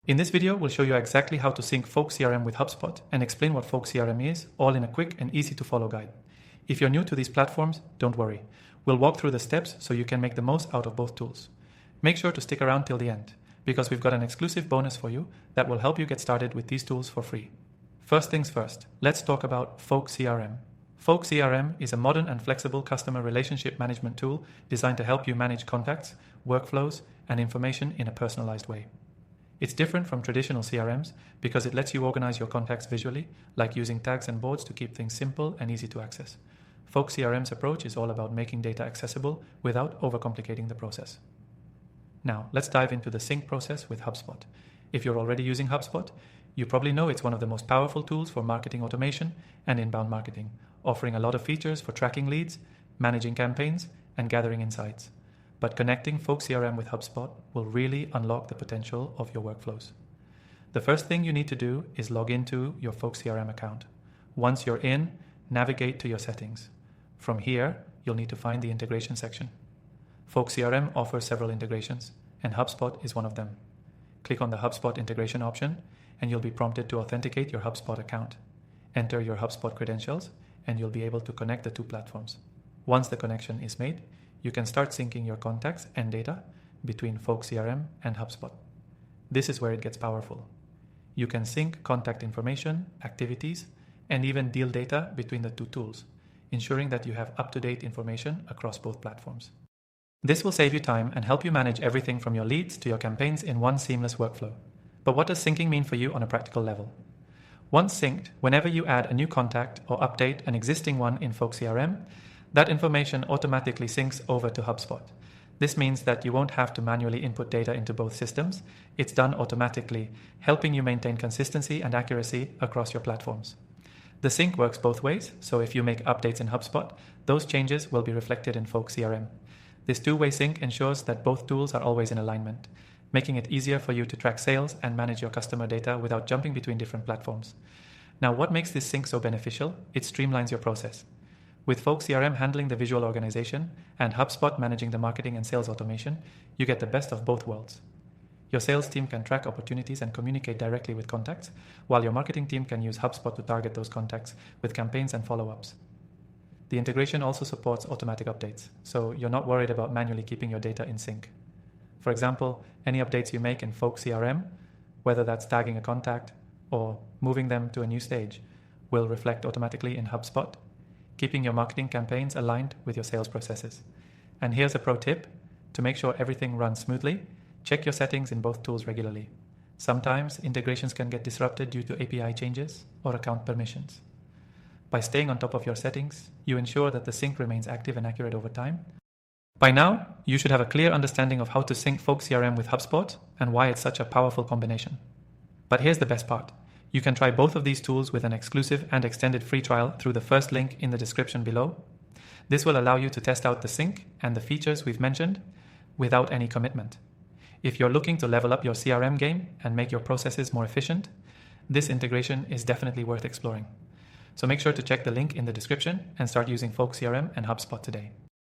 In this video, we'll show you exactly how to sync Folk CRM with HubSpot and explain what Folk CRM is, all in a quick and easy to follow guide. If you're new to these platforms, don't worry. We'll walk through the steps so you can make the most out of both tools. Make sure to stick around till the end, because we've got an exclusive bonus for you that will help you get started with these tools for free. First things first, let's talk about Folk CRM. Folk CRM is a modern and flexible customer relationship management tool designed to help you manage contacts, workflows, and information in a personalized way. It's different from traditional CRMs because it lets you organize your contacts visually, like using tags and boards to keep things simple and easy to access. Folk CRM's approach is all about making data accessible without overcomplicating the process. Now, let's dive into the sync process with HubSpot. If you're already using HubSpot, you probably know it's one of the most powerful tools for marketing automation and inbound marketing, offering a lot of features for tracking leads, managing campaigns, and gathering insights. But connecting Folk CRM with HubSpot will really unlock the potential of your workflows. The first thing you need to do is log into your Folk CRM account. Once you're in, navigate to your settings. From here, you'll need to find the integration section. Folk CRM offers several integrations, and HubSpot is one of them. Click on the HubSpot integration option, and you'll be prompted to authenticate your HubSpot account. Enter your HubSpot credentials, and you'll be able to connect the two platforms. Once the connection is made, you can start syncing your contacts and data between Folk CRM and HubSpot. This is where it gets powerful. You can sync contact information, activities, and even deal data between the two tools, ensuring that you have up-to-date information across both platforms. This will save you time and help you manage everything from your leads to your campaigns in one seamless workflow. But what does syncing mean for you on a practical level? Once synced, whenever you add a new contact or update an existing one in Folk CRM, that information automatically syncs over to HubSpot. This means that you won't have to manually input data into both systems. It's done automatically, helping you maintain consistency and accuracy across your platforms. The sync works both ways, so if you make updates in HubSpot, those changes will be reflected in Folk CRM. This two-way sync ensures that both tools are always in alignment, making it easier for you to track sales and manage your customer data without jumping between different platforms. Now, what makes this sync so beneficial? It streamlines your process. With Folk CRM handling the visual organization and HubSpot managing the marketing and sales automation, you get the best of both worlds. Your sales team can track opportunities and communicate directly with contacts, while your marketing team can use HubSpot to target those contacts with campaigns and follow-ups. The integration also supports automatic updates, so you're not worried about manually keeping your data in sync. For example, any updates you make in Folk CRM, whether that's tagging a contact or moving them to a new stage, will reflect automatically in HubSpot, keeping your marketing campaigns aligned with your sales processes. And here's a pro tip: to make sure everything runs smoothly, check your settings in both tools regularly. Sometimes integrations can get disrupted due to API changes or account permissions. By staying on top of your settings, you ensure that the sync remains active and accurate over time. By now, you should have a clear understanding of how to sync Folk CRM with HubSpot and why it's such a powerful combination. But here's the best part. You can try both of these tools with an exclusive and extended free trial through the first link in the description below. This will allow you to test out the sync and the features we've mentioned without any commitment. If you're looking to level up your CRM game and make your processes more efficient, this integration is definitely worth exploring. So make sure to check the link in the description and start using Folk CRM and HubSpot today.